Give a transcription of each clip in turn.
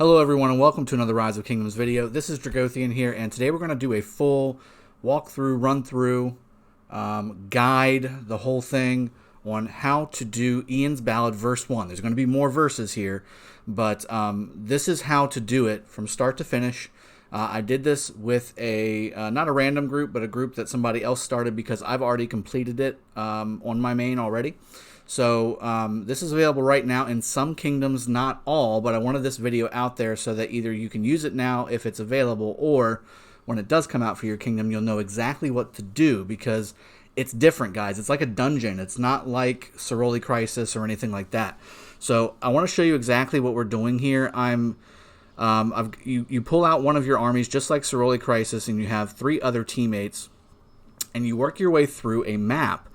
Hello everyone and welcome to another Rise of Kingdoms video. This is Dragothian here, and today we're going to do a full walkthrough, run-through, guide, the whole thing on how to do Ian's Ballad verse 1. There's going to be more verses here, but this is how to do it from start to finish. I did this with a, not a random group, but a group that somebody else started because I've already completed it on my main already. So this is available right now in some kingdoms, not all, but I wanted this video out there so that either you can use it now if it's available, or when it does come out for your kingdom, you'll know exactly what to do, because it's different, guys. It's like a dungeon. It's not like Soroli Crisis or anything like that. So I want to show you exactly what we're doing here. You pull out one of your armies just like Soroli Crisis, and you have 3 other teammates, and you work your way through a map.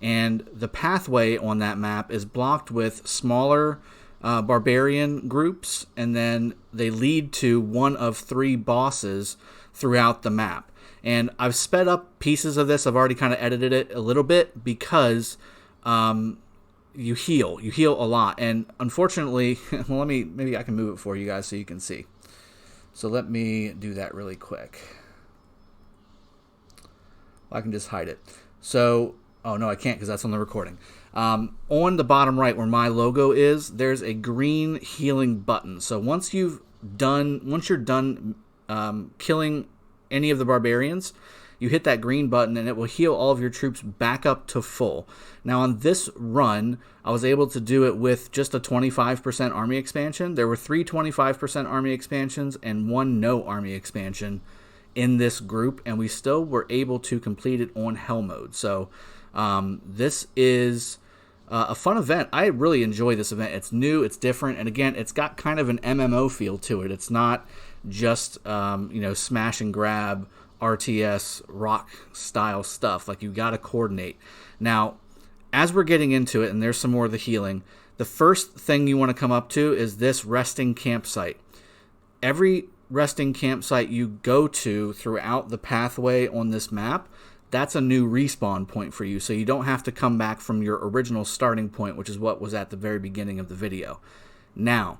And the pathway on that map is blocked with smaller barbarian groups, and then they lead to one of 3 bosses throughout the map. And I've sped up pieces of this. I've already kind of edited it a little bit because you heal a lot. And unfortunately, well, maybe I can move it for you guys so you can see. So let me do that really quick. Well, I can just hide it. So oh, no, I can't because that's on the recording. On the bottom right where my logo is, there's a green healing button. So once you're done killing any of the barbarians, you hit that green button and it will heal all of your troops back up to full. Now on this run, I was able to do it with just a 25% army expansion. There were 3 25% army expansions and 1 no army expansion in this group, and we still were able to complete it on hell mode. So this is a fun event. I really enjoy this event. It's new, it's different, and again, it's got kind of an MMO feel to it. It's not just smash and grab RTS rock style stuff. Like, you got to coordinate. Now, as we're getting into it, and there's some more of the healing, the first thing you want to come up to is this resting campsite. Every resting campsite you go to throughout the pathway on this map, that's a new respawn point for you, so you don't have to come back from your original starting point, which is what was at the very beginning of the video. Now,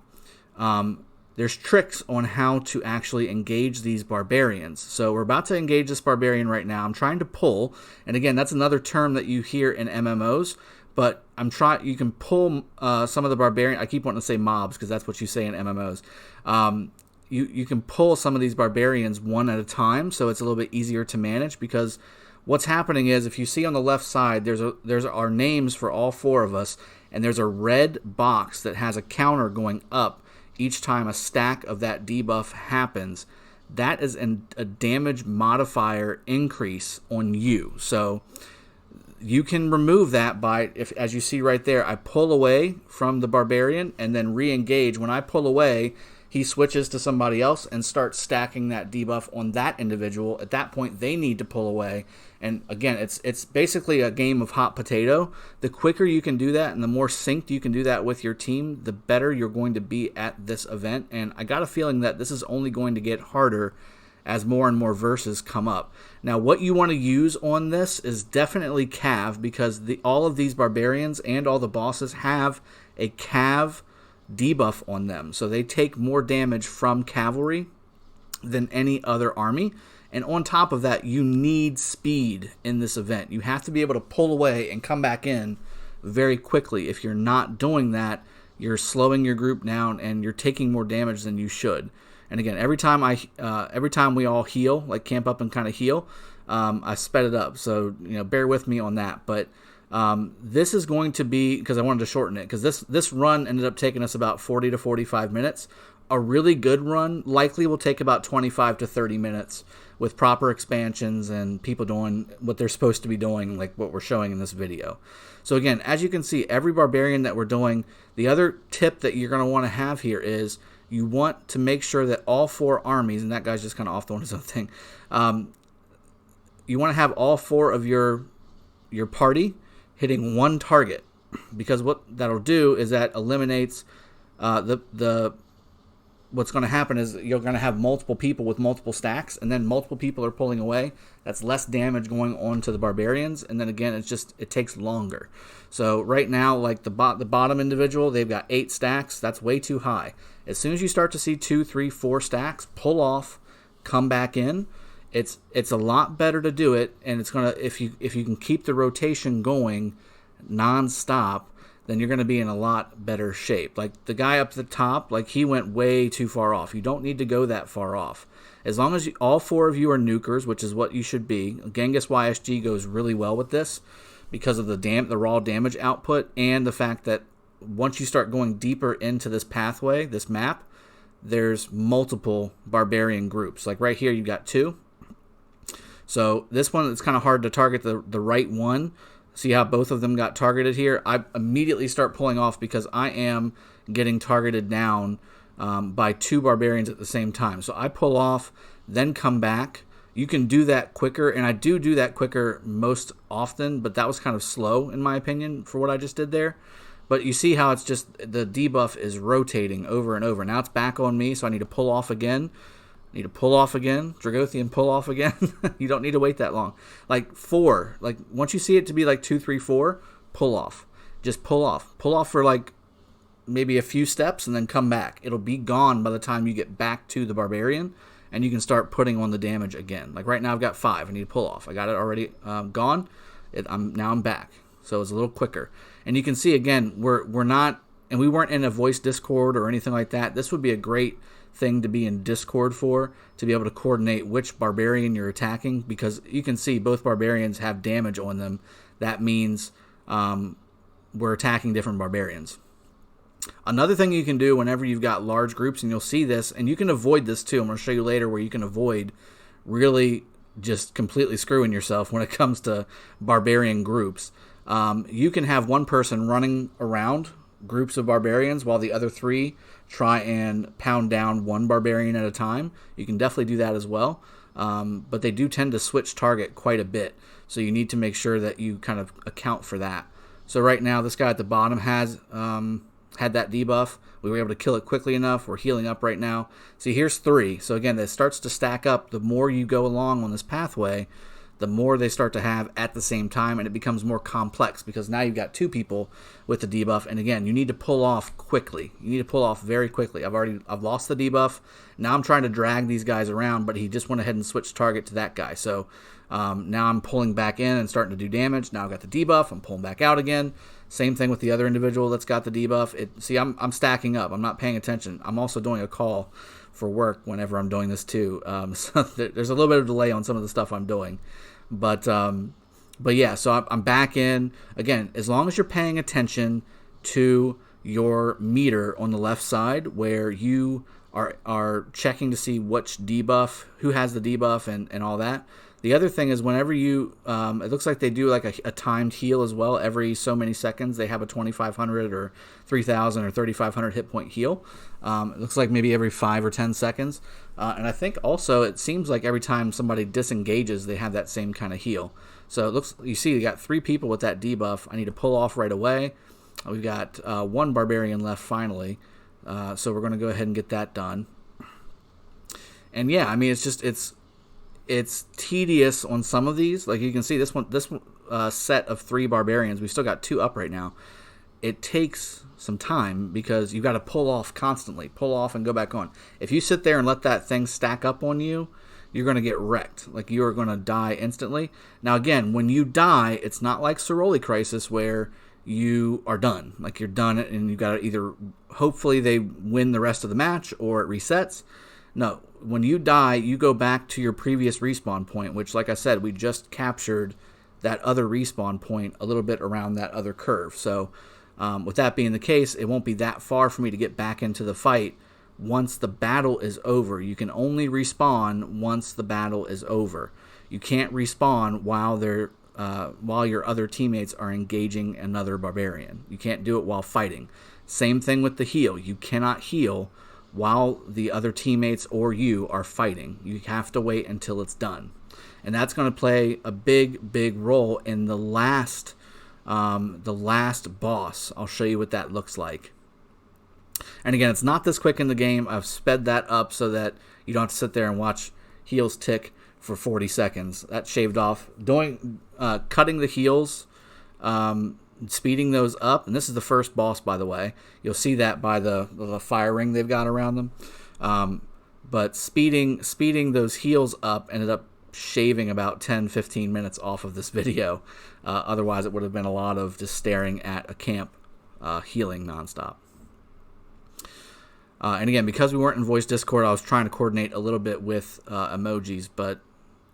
there's tricks on how to actually engage these barbarians. So we're about to engage this barbarian right now. I'm trying to pull, and again, that's another term that you hear in MMOs, but you can pull some of the barbarian. I keep wanting to say mobs because that's what you say in MMOs. You can pull some of these barbarians one at a time, so it's a little bit easier to manage, because what's happening is, if you see on the left side, there's our names for all 4 of us, and there's a red box that has a counter going up each time a stack of that debuff happens. That is a damage modifier increase on you. So you can remove that by, as you see right there, I pull away from the barbarian and then re-engage. When I pull away, he switches to somebody else and starts stacking that debuff on that individual. At that point, they need to pull away. And again, it's basically a game of hot potato. The quicker you can do that and the more synced you can do that with your team, the better you're going to be at this event. And I got a feeling that this is only going to get harder as more and more verses come up. Now, what you want to use on this is definitely Cav, because all of these barbarians and all the bosses have a Cav debuff on them, so they take more damage from cavalry than any other army. And on top of that, you need speed in this event. You have to be able to pull away and come back in very quickly. If you're not doing that, you're slowing your group down and you're taking more damage than you should. And again, every time we all heal, like camp up and kind of heal, I sped it up, so bear with me on that. But this is going to be, because I wanted to shorten it, because this run ended up taking us about 40 to 45 minutes. A really good run likely will take about 25 to 30 minutes with proper expansions and people doing what they're supposed to be doing, like what we're showing in this video. So again, as you can see, every barbarian that we're doing, the other tip that you're going to want to have here is you want to make sure that all 4 armies, and that guy's just kind of off doing his own thing, you want to have all 4 of your party hitting 1 target, because what that'll do is that eliminates what's going to happen is you're going to have multiple people with multiple stacks, and then multiple people are pulling away. That's less damage going on to the barbarians, and then again, it takes longer. So right now, like the bottom individual, they've got 8 stacks. That's way too high. As soon as you start to see 2, 3, 4 stacks, pull off, come back in. It's a lot better to do it, and it's gonna if you can keep the rotation going non-stop, then you're gonna be in a lot better shape. Like the guy up the top, like he went way too far off. You don't need to go that far off. As long as all 4 of you are nukers, which is what you should be. Genghis YSG goes really well with this because of the raw damage output and the fact that once you start going deeper into this pathway, this map, there's multiple barbarian groups. Like right here, you've got 2. So this one, it's kind of hard to target the right one. See how both of them got targeted here? I immediately start pulling off because I am getting targeted down by 2 barbarians at the same time. So I pull off, then come back. You can do that quicker, and I do that quicker most often, but that was kind of slow in my opinion for what I just did there. But you see how it's just the debuff is rotating over and over. Now it's back on me, so I need to pull off again. Need to pull off again. Dragothian pull off again. You don't need to wait that long. Like 4. Like once you see it to be like 2, 3, 4, pull off. Just pull off. Pull off for like maybe a few steps and then come back. It'll be gone by the time you get back to the barbarian, and you can start putting on the damage again. Like right now I've got 5. I need to pull off. I got it already gone. Now I'm back. So it's a little quicker. And you can see again, we're not, and we weren't in a voice Discord or anything like that. This would be a great thing to be in Discord for, to be able to coordinate which barbarian you're attacking, because you can see both barbarians have damage on them. That means we're attacking different barbarians. Another thing you can do whenever you've got large groups, and you'll see this, and you can avoid this too, I'm going to show you later where you can avoid really just completely screwing yourself when it comes to barbarian groups. You can have one person running around groups of barbarians while the other 3 try and pound down one barbarian at a time. You can definitely do that as well, but they do tend to switch target quite a bit, so you need to make sure that you kind of account for that. So right now this guy at the bottom has had that debuff. We were able to kill it quickly enough. We're healing up right now. See, here's 3. So again, this starts to stack up. The more you go along on this pathway, the more they start to have at the same time, and it becomes more complex because now you've got 2 people with the debuff, and again, you need to pull off quickly. You need to pull off very quickly. I've lost the debuff. Now I'm trying to drag these guys around, but he just went ahead and switched target to that guy. So now I'm pulling back in and starting to do damage. Now I've got the debuff. I'm pulling back out again. Same thing with the other individual that's got the debuff. See, I'm stacking up. I'm not paying attention. I'm also doing a call for work whenever I'm doing this too. So there's a little bit of delay on some of the stuff I'm doing. But yeah, so I'm back in. Again, as long as you're paying attention to your meter on the left side where you are checking to see which debuff, who has the debuff and all that. The other thing is whenever you, it looks like they do like a timed heal as well. Every so many seconds they have a 2,500 or 3,000 or 3,500 hit point heal. It looks like maybe every 5 or 10 seconds. And I think also it seems like every time somebody disengages, they have that same kind of heal. So it looks, you see, you got 3 people with that debuff. I need to pull off right away. We've got 1 barbarian left finally. So we're going to go ahead and get that done. And yeah, I mean, it's tedious on some of these. Like you can see this set of 3 barbarians, we've still got 2 up right now. It takes some time because you've got to pull off constantly. Pull off and go back on. If you sit there and let that thing stack up on you, you're going to get wrecked. Like you are going to die instantly. Now again, when you die, it's not like Soroli Crisis where you are done. Like you're done and you've got to either, hopefully they win the rest of the match or it resets. No, when you die, you go back to your previous respawn point, which, like I said, we just captured that other respawn point a little bit around that other curve. So with that being the case, it won't be that far for me to get back into the fight once the battle is over. You can only respawn once the battle is over. You can't respawn while your other teammates are engaging another barbarian. You can't do it while fighting. Same thing with the heal. You cannot heal while the other teammates or you are fighting. You have to wait until it's done. And that's going to play a big role in the last boss. I'll show you what that looks like. And again, it's not this quick in the game. I've sped that up so that you don't have to sit there and watch heals tick for 40 seconds. That shaved off. Cutting the heals speeding those up, and this is the first boss, by the way. You'll see that by the fire ring they've got around them. But speeding those heals up ended up shaving about 10-15 minutes off of this video. Otherwise, it would have been a lot of just staring at a camp healing nonstop. And again, because we weren't in voice Discord, I was trying to coordinate a little bit with emojis, but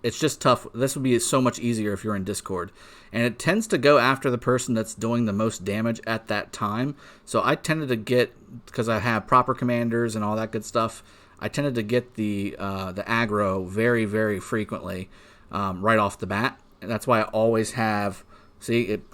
it's just tough. This would be so much easier if you're in Discord. And it tends to go after the person that's doing the most damage at that time. So I tended to get, because I have proper commanders and all that good stuff, I tended to get the aggro very, very frequently right off the bat. And that's why I always have,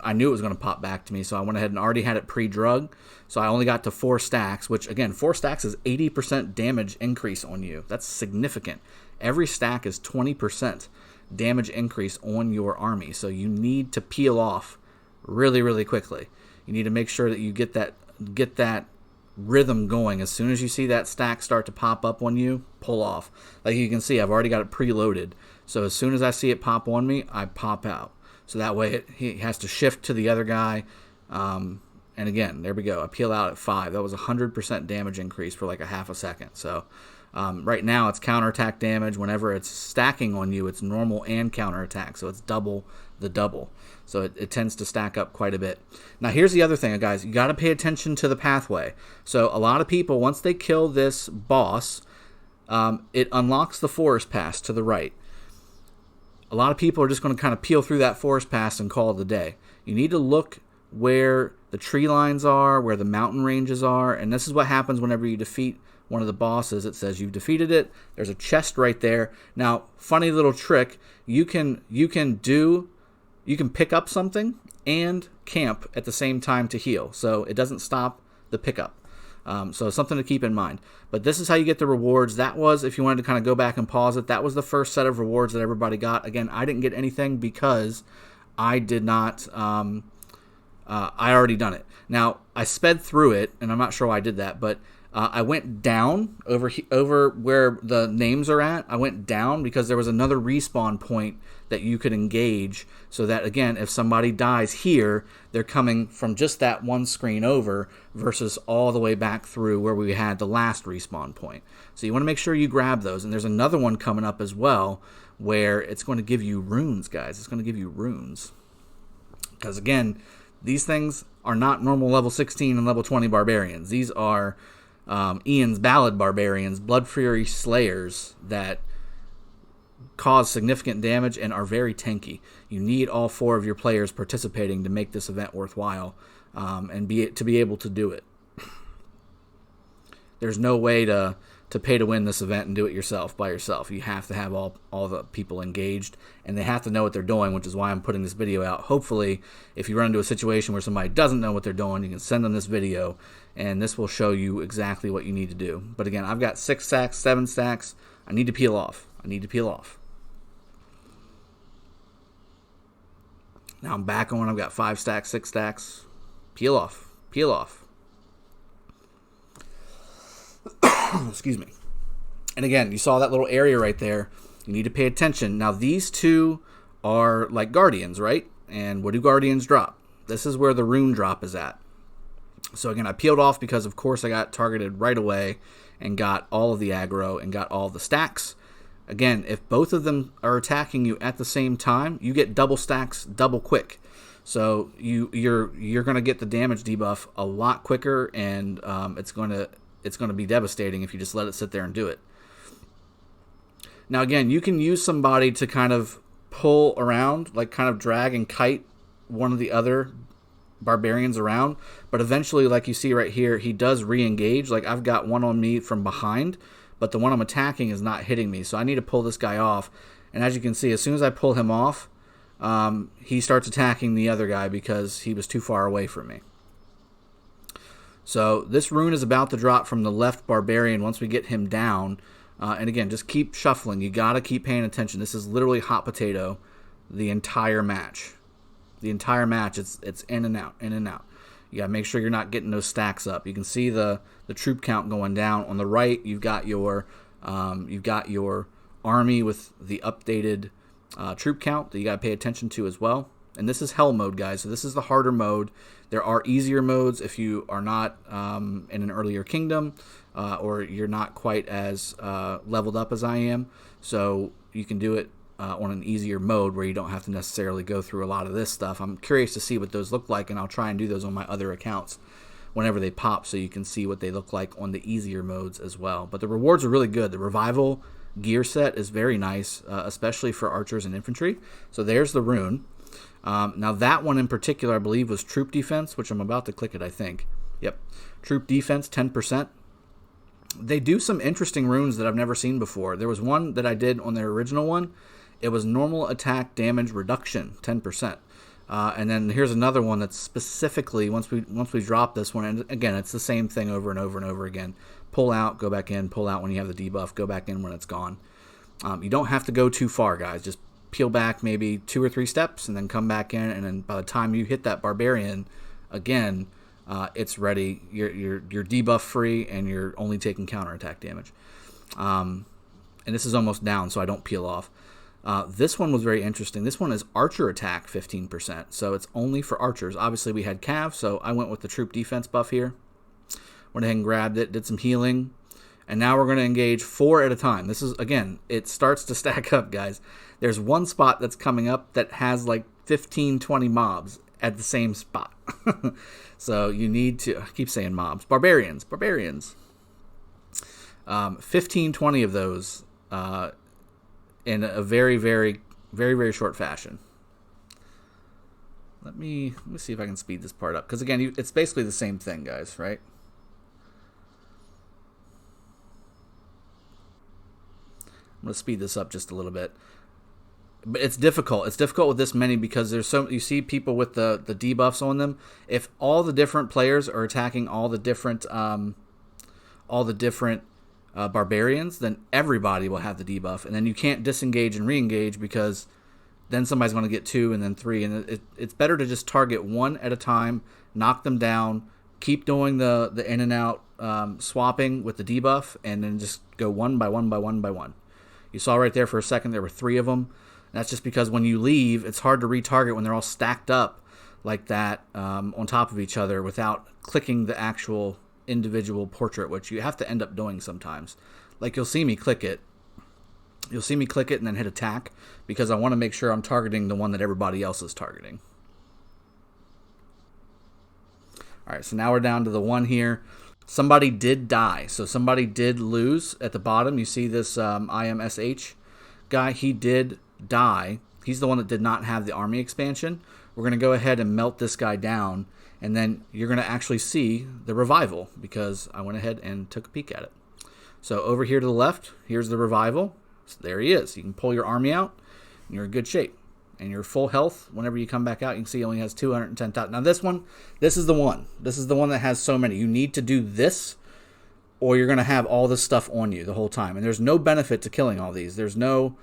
I knew it was going to pop back to me, so I went ahead and already had it pre-drug. So I only got to 4 stacks, which again, 4 stacks is 80% damage increase on you. That's significant. Every stack is 20% damage increase on your army. So you need to peel off really, really quickly. You need to make sure that you get that rhythm going. As soon as you see that stack start to pop up on you, pull off. Like you can see, I've already got it preloaded. So as soon as I see it pop on me, I pop out. So that way he has to shift to the other guy. And again, there we go. I peel out at 5. That was 100% damage increase for like a half a second. So right now it's counterattack damage. Whenever it's stacking on you, it's normal and counterattack. So it's double the double. So it tends to stack up quite a bit. Now here's the other thing, guys. You got to pay attention to the pathway. So a lot of people, once they kill this boss, it unlocks the forest pass to the right. A lot of people are just going to kind of peel through that forest pass and call it a day. You need to look where the tree lines are, where the mountain ranges are, and this is what happens whenever you defeat one of the bosses. It says you've defeated it. There's a chest right there. Now, funny little trick, you can pick up something and camp at the same time to heal, so it doesn't stop the pickup. So something to keep in mind. But this is how you get the rewards. That was, if you wanted to kind of go back and pause it, that was the first set of rewards that everybody got. Again, I didn't get anything because I did not, I already done it. Now, I sped through it, and I'm not sure why I did that, but I went down over where the names are at. I went down because there was another respawn point that you could engage, so that, again, if somebody dies here, they're coming from just that one screen over versus all the way back through where we had the last respawn point. So you want to make sure you grab those. And there's another one coming up as well where it's going to give you runes, guys. It's going to give you runes. Because, again, these things are not normal level 16 and level 20 barbarians. These are Ian's Ballad barbarians, Blood Fury Slayers that cause significant damage and are very tanky. You need all 4 of your players participating to make this event worthwhile and to be able to do it. There's no way to pay to win this event and do it yourself by yourself. You have to have all the people engaged, and they have to know what they're doing, which is why I'm putting this video out. Hopefully, if you run into a situation where somebody doesn't know what they're doing, you can send them this video, and this will show you exactly what you need to do. But again, I've got 6 stacks, 7 stacks. I need to peel off. Now I'm back on. I've got 5 stacks, 6 stacks. Peel off. Excuse me. And again, you saw that little area right there. You need to pay attention. Now, these 2 are like guardians, right? And what do guardians drop? This is where the rune drop is at. So again, I peeled off because, of course, I got targeted right away and got all of the aggro and got all of the stacks. Again, if both of them are attacking you at the same time, you get double stacks double quick. So you're going to get the damage debuff a lot quicker, and it's going to be devastating if you just let it sit there and do it. Now, again, you can use somebody to kind of pull around, like kind of drag and kite one of the other barbarians around, but eventually, like you see right here, he does re-engage. Like, I've got one on me from behind, but the one I'm attacking is not hitting me, so I need to pull this guy off. And as you can see, as soon as I pull him off, he starts attacking the other guy because he was too far away from me. So this rune is about to drop from the left barbarian once we get him down. And again, just keep shuffling. You got to keep paying attention. This is literally hot potato the entire match. The entire match, it's in and out, in and out. You got to make sure you're not getting those stacks up. You can see the troop count going down. On the right, you've got your army with the updated troop count that you got to pay attention to as well. And this is hell mode, guys, so this is the harder mode. There are easier modes if you are not in an earlier kingdom or you're not quite as leveled up as I am. So you can do it on an easier mode where you don't have to necessarily go through a lot of this stuff. I'm curious to see what those look like, and I'll try and do those on my other accounts whenever they pop so you can see what they look like on the easier modes as well. But the rewards are really good. The revival gear set is very nice, especially for archers and infantry. So there's the rune. Now that one in particular, I believe, was troop defense, which I'm about to click it, I think. Yep. Troop defense, 10%. They do some interesting runes that I've never seen before. There was one that I did on their original one. It was normal attack damage reduction, 10%. And then here's another one that's specifically, once we drop this one, and again, it's the same thing over and over and over again. Pull out, go back in, pull out when you have the debuff, go back in when it's gone. You don't have to go too far, guys. Just peel back maybe 2 or 3 steps and then come back in, and then by the time you hit that barbarian again, it's ready. You're debuff free and you're only taking counterattack damage. And this is almost down, so I don't peel off. This one was very interesting. This one is archer attack 15%, so it's only for archers. Obviously we had cav, so I went with the troop defense buff here. Went ahead and grabbed it, did some healing, and now we're going to engage 4 at a time. This is, again, it starts to stack up, guys. There's one spot that's coming up that has like 15, 20 mobs at the same spot. So you need to, I keep saying mobs, barbarians. 15, 20 of those in a very, very, very, very short fashion. Let me see if I can speed this part up, because again, it's basically the same thing, guys, right? I'm going to speed this up just a little bit. But it's difficult. It's difficult with this many because there's so, you see people with the debuffs on them. If all the different players are attacking all the different barbarians, then everybody will have the debuff, and then you can't disengage and re-engage because then somebody's going to get 2 and then 3, and it's better to just target 1 at a time, knock them down, keep doing the in and out swapping with the debuff, and then just go 1 by 1 by 1 by 1. You saw right there for a second there were 3 of them. That's just because when you leave, it's hard to retarget when they're all stacked up like that on top of each other without clicking the actual individual portrait, which you have to end up doing sometimes. Like you'll see me click it. You'll see me click it and then hit attack because I want to make sure I'm targeting the one that everybody else is targeting. All right, so now we're down to the one here. Somebody did die, so somebody did lose at the bottom. You see this IMSH guy, he did die. He's the one that did not have the army expansion. We're going to go ahead and melt this guy down, and then you're going to actually see the revival because I went ahead and took a peek at it. So over here to the left, here's the revival. So there he is. You can pull your army out, and you're in good shape. And you're full health. Whenever you come back out, you can see he only has 210,000. Now this one, this is the one. This is the one that has so many. You need to do this, or you're going to have all this stuff on you the whole time. And there's no benefit to killing all these. There's no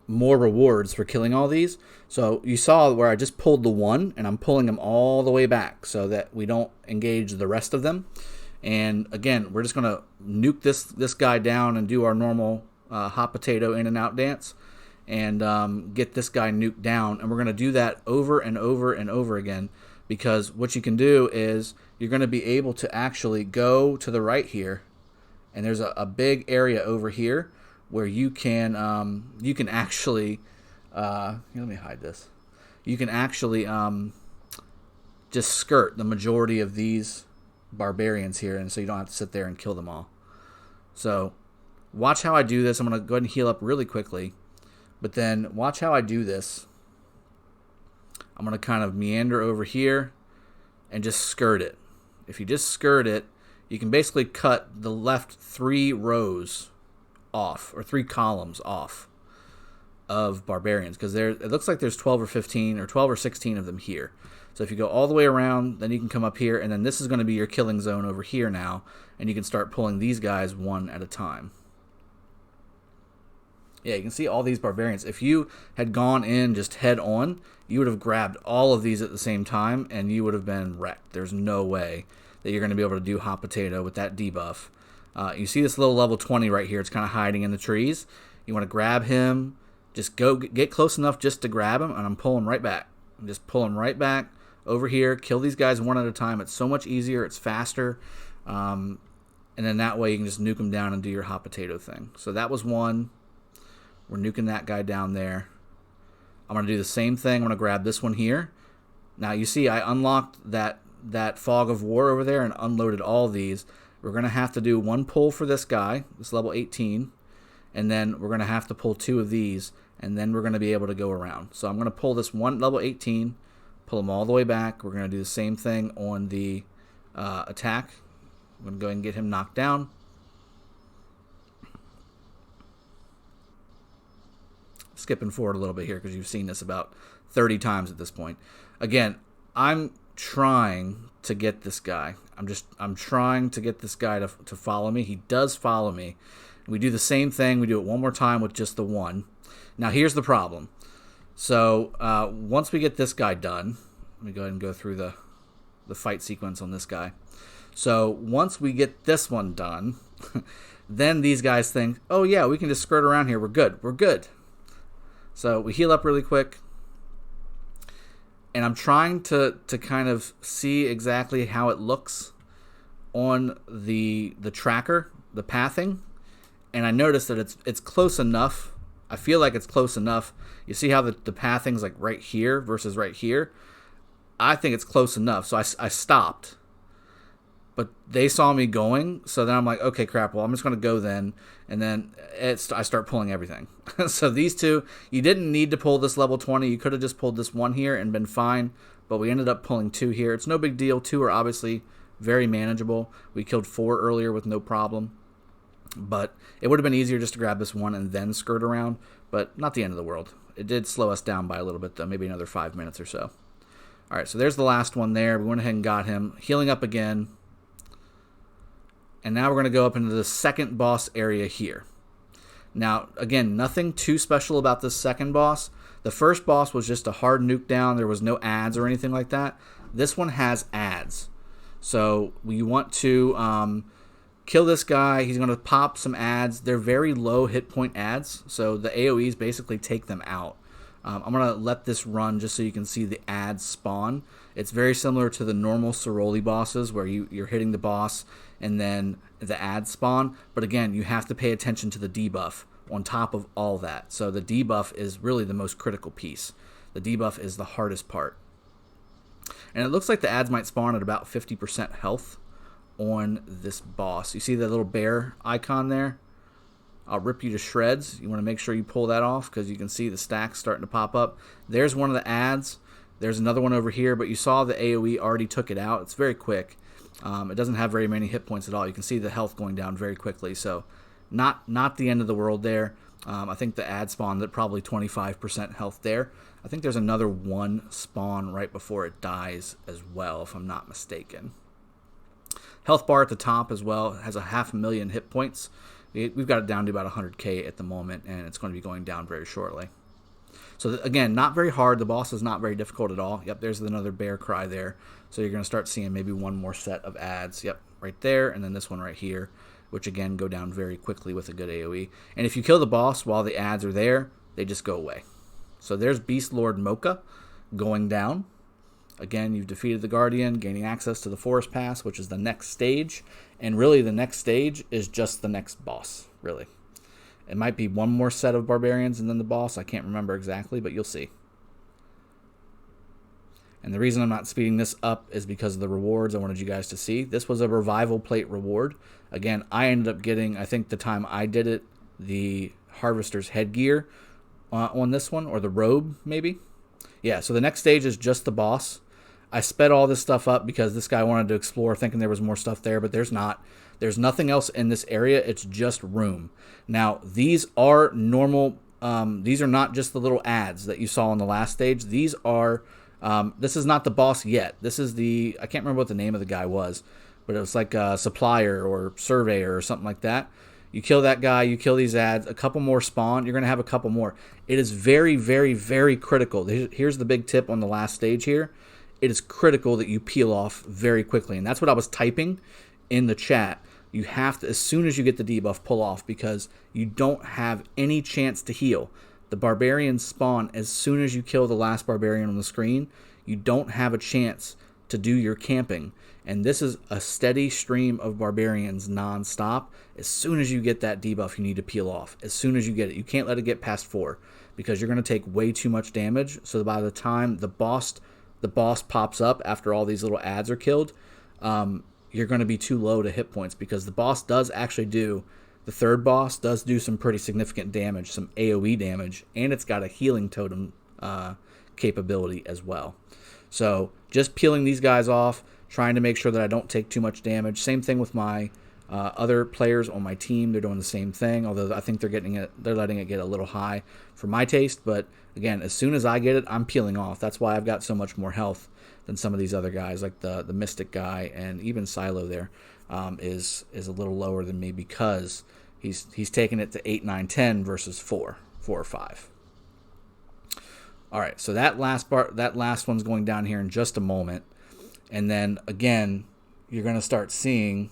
more rewards for killing all these. So you saw where I just pulled the one, and I'm pulling them all the way back so that we don't engage the rest of them. And again, we're just going to nuke this guy down and do our normal hot potato in and out dance. And get this guy nuked down. And we're going to do that over and over and over again, because what you can do is you're going to be able to actually go to the right here, and there's a big area over here where you can actually let me hide this. You can actually just skirt the majority of these barbarians here, and so you don't have to sit there and kill them all. So watch how I do this. I'm going to go ahead and heal up really quickly. But then watch how I do this. I'm going to kind of meander over here and just skirt it. If you just skirt it, you can basically cut the left 3 rows off, or 3 columns off of barbarians, because it looks like there's 12 or 15 or 12 or 16 of them here. So if you go all the way around, then you can come up here, and then this is going to be your killing zone over here now, and you can start pulling these guys one at a time. Yeah, you can see all these barbarians. If you had gone in just head on, you would have grabbed all of these at the same time, and you would have been wrecked. There's no way that you're going to be able to do hot potato with that debuff. You see this little level 20 right here. It's kind of hiding in the trees. You want to grab him, Just get close enough just to grab him, and I'm pulling right back. I'm just pulling right back over here. Kill these guys one at a time. It's so much easier. It's faster. And then that way you can just nuke them down and do your hot potato thing. So that was one. We're nuking that guy down there. I'm going to do the same thing. I'm going to grab this one here. Now you see I unlocked that fog of war over there and unloaded all these. We're going to have to do one pull for this guy, this level 18. And then we're going to have to pull 2 of these. And then we're going to be able to go around. So I'm going to pull this one level 18, pull them all the way back. We're going to do the same thing on the attack. I'm going to go ahead and get him knocked down. Skipping forward a little bit here because you've seen this about 30 times at this point. Again, I'm trying to get this guy. I'm trying to get this guy to follow me. He does follow me. We do the same thing. We do it one more time with just the one. Now, here's the problem. So, once we get this guy done, let me go ahead and go through the fight sequence on this guy. So, once we get this one done, then these guys think, oh, yeah, we can just skirt around here. We're good. We're good. So, we heal up really quick. And I'm trying to kind of see exactly how it looks on the tracker, the pathing. And I noticed that it's close enough. I feel like it's close enough. You see how the pathing's like right here versus right here? I think it's close enough. So I stopped. But they saw me going. So then I'm like, okay, crap. Well, I'm just going to go then. And then I start pulling everything. So these two, you didn't need to pull this level 20. You could have just pulled this one here and been fine. But we ended up pulling 2 here. It's no big deal. 2 are obviously very manageable. We killed 4 earlier with no problem. But it would have been easier just to grab this one and then skirt around, but not the end of the world. It did slow us down by a little bit, though, maybe another 5 minutes or so. All right, so there's the last one there. We went ahead and got him. Healing up again. And now we're going to go up into the second boss area here. Now, again, nothing too special about this second boss. The first boss was just a hard nuke down. There was no ads or anything like that. This one has ads. So we want to kill this guy. He's going to pop some ads. They're very low hit point ads, so the AoEs basically take them out. I'm going to let this run just so you can see the ads spawn. It's very similar to the normal Ceroli bosses where you're hitting the boss and then the ads spawn. But again, you have to pay attention to the debuff on top of all that. So the debuff is really the most critical piece. The debuff is the hardest part. And it looks like the ads might spawn at about 50% health on this boss. You see that little bear icon there? I'll rip you to shreds. You want to make sure you pull that off because you can see the stacks starting to pop up. There's one of the ads. There's another one over here, but you saw the AoE already took it out. It's very quick. It doesn't have very many hit points at all. You can see the health going down very quickly. So not the end of the world there. I think the ad spawned at probably 25% health there. I think there's another one spawn right before it dies as well, if I'm not mistaken. Health bar at the top as well has a 500,000 hit points. We've got it down to about 100k at the moment, and it's going to be going down very shortly. So again, not very hard. The boss is not very difficult at all. Yep, there's another bear cry there. So you're going to start seeing maybe one more set of ads. Yep, right there, and then this one right here, which again go down very quickly with a good AoE. And if you kill the boss while the ads are there, they just go away. So there's Beast Lord Mocha going down. Again, you've defeated the Guardian, gaining access to the Forest Pass, which is the next stage. And really, the next stage is just the next boss, really. It might be one more set of Barbarians and then the boss. I can't remember exactly, but you'll see. And the reason I'm not speeding this up is because of the rewards I wanted you guys to see. This was a Revival Plate reward. Again, I ended up getting, I think the time I did it, the Harvester's Headgear on this one, or the robe, maybe. Yeah, so the next stage is just the boss. I sped all this stuff up because this guy wanted to explore, thinking there was more stuff there, but there's not. There's nothing else in this area. It's just room. Now, these are normal. These are not just the little ads that you saw on the last stage. These are, this is not the boss yet. This is the, I can't remember what the name of the guy was, but it was like a supplier or surveyor or something like that. You kill that guy, you kill these ads, a couple more spawn, you're going to have a couple more. It is very, very, very critical. Here's the big tip on the last stage here. It is critical that you peel off very quickly. And that's what I was typing in the chat. You have to, as soon as you get the debuff, pull off because you don't have any chance to heal. the barbarians spawn as soon as you kill the last barbarian on the screen. You don't have a chance to do your camping. And this is a steady stream of barbarians non-stop. As soon as you get that debuff, you need to peel off. As soon as you get it. You can't let it get past 4 because you're going to take way too much damage. So by the time the boss pops up after all these little ads are killed, you're going to be too low to hit points, because the boss does actually do, the third boss does do some pretty significant damage, some AoE damage, and it's got a healing totem capability as well. So just peeling these guys off, trying to make sure that I don't take too much damage. Same thing with my other players on my team. They're doing the same thing, although I think they're letting it get a little high for my taste. But again, as soon as I get it, I'm peeling off. That's why I've got so much more health than some of these other guys, like the Mystic guy, and even Silo there is a little lower than me, because he's taking it to 8, 9, 10 versus 4 or 5. All right, so that last one's going down here in just a moment, and then again, you're gonna start seeing.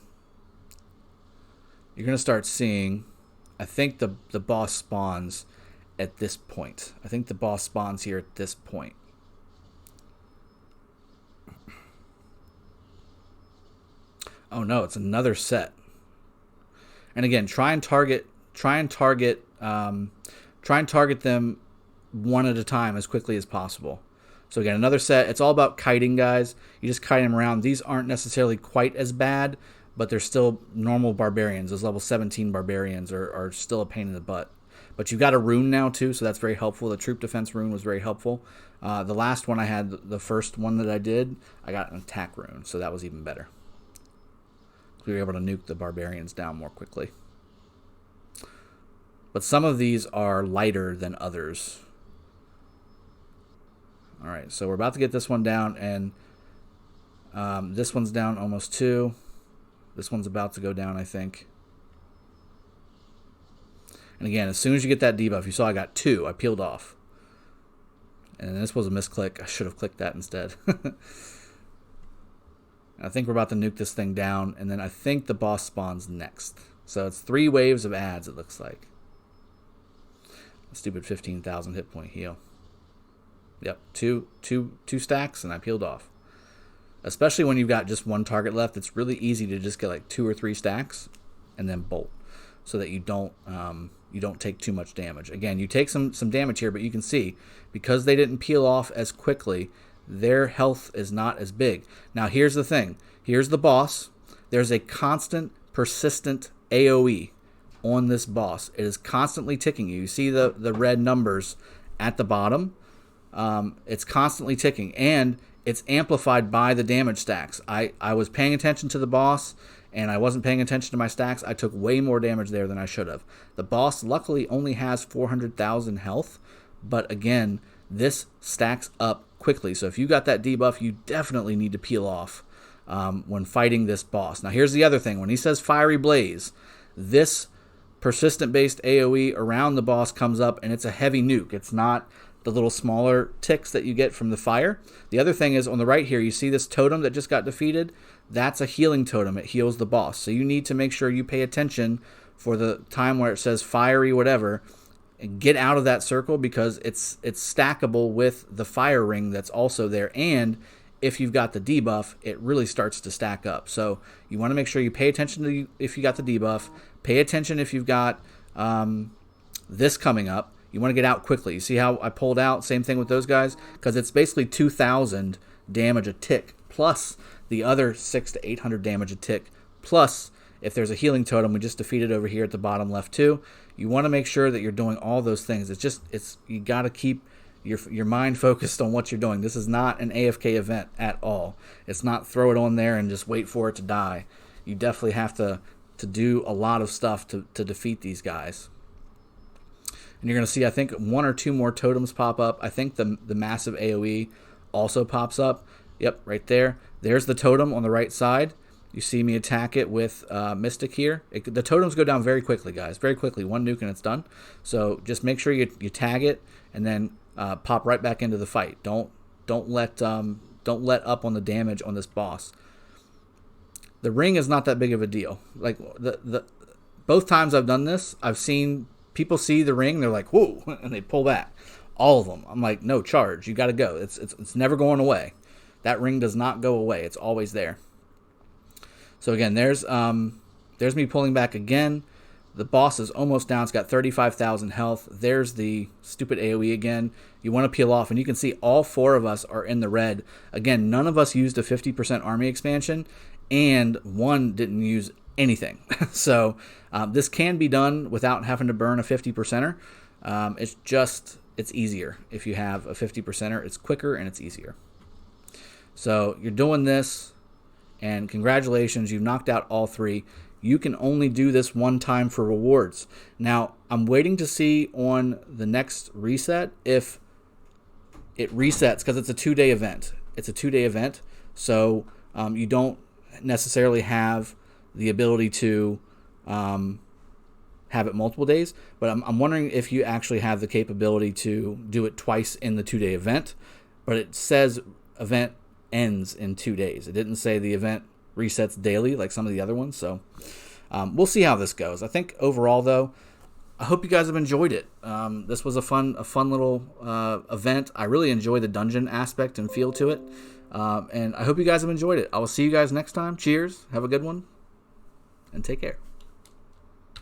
I think the boss spawns at this point. I think the boss spawns here at this point. Oh no, it's another set. And again, try and target them one at a time as quickly as possible. So again, another set. It's all about kiting, guys. You just kite them around. These aren't necessarily quite as bad, but they're still normal barbarians. Those level 17 barbarians are still a pain in the butt. But you've got a rune now too, so that's very helpful. The troop defense rune was very helpful. The last one I had, the first one that I did, I got an attack rune, so that was even better. We were able to nuke the barbarians down more quickly. But some of these are lighter than others. Alright, so we're about to get this one down, and this one's down almost 2. This one's about to go down, I think. And again, as soon as you get that debuff, you saw I got 2. I peeled off. And this was a misclick. I should have clicked that instead. I think we're about to nuke this thing down, and then I think the boss spawns next. So it's 3 waves of ads, it looks like. A stupid 15,000 hit point heal. Yep, two stacks, and I peeled off. Especially when you've got just one target left, it's really easy to just get like 2 or 3 stacks and then bolt, so that you don't take too much damage. Again, you take some damage here, but you can see, because they didn't peel off as quickly, their health is not as big. Now here's the thing. Here's the boss. There's a constant, persistent AoE on this boss. It is constantly ticking you. You see the red numbers at the bottom. It's constantly ticking, and it's amplified by the damage stacks. I was paying attention to the boss, and I wasn't paying attention to my stacks. I took way more damage there than I should have. The boss luckily only has 400,000 health, but again, this stacks up quickly. So if you got that debuff, you definitely need to peel off when fighting this boss. Now here's the other thing. When he says Fiery Blaze, this persistent-based AoE around the boss comes up, and it's a heavy nuke. It's not the little smaller ticks that you get from the fire. The other thing is, on the right here, you see this totem that just got defeated? That's a healing totem. It heals the boss. So you need to make sure you pay attention for the time where it says fiery whatever, and get out of that circle, because it's stackable with the fire ring that's also there. And if you've got the debuff, it really starts to stack up. So you want to make sure you pay attention to if you got the debuff. Pay attention if you've got this coming up. You want to get out quickly. You see how I pulled out? Same thing with those guys, because it's basically 2,000 damage a tick, plus the other 600 to 800 damage a tick, plus if there's a healing totem we just defeated over here at the bottom left too. You want to make sure that you're doing all those things. You got to keep your mind focused on what you're doing. This is not an AFK event at all. It's not throw it on there and just wait for it to die. You definitely have to do a lot of stuff to defeat these guys. And you're going to see, I think, 1 or 2 more totems pop up. I think the massive AoE also pops up. Yep, right there. There's the totem on the right side. You see me attack it with Mystic here. The totems go down very quickly, guys. Very quickly. 1 nuke and it's done. So just make sure you tag it and then pop right back into the fight. Don't let up on the damage on this boss. The ring is not that big of a deal. Like the both times I've done this, I've seen people see the ring, they're like, whoa, and they pull back. All of them. I'm like, no, charge. You got to go. It's never going away. That ring does not go away. It's always there. So again, there's me pulling back again. The boss is almost down. It's got 35,000 health. There's the stupid AoE again. You want to peel off, and you can see all 4 of us are in the red. Again, none of us used a 50% army expansion, and 1 didn't use anything. So this can be done without having to burn a 50%er. It's easier if you have a 50%er. It's quicker and it's easier. So you're doing this, and congratulations, you've knocked out all 3. You can only do this one time for rewards. Now, I'm waiting to see on the next reset if it resets, because it's a 2-day event. It's a 2-day event, so you don't necessarily have the ability to have it multiple days. But I'm wondering if you actually have the capability to do it twice in the 2-day event. But it says event ends in 2 days. It didn't say the event resets daily like some of the other ones. So we'll see how this goes. I think overall, though, I hope you guys have enjoyed it. This was a fun little event. I really enjoy the dungeon aspect and feel to it. And I hope you guys have enjoyed it. I will see you guys next time. Cheers. Have a good one. And take care.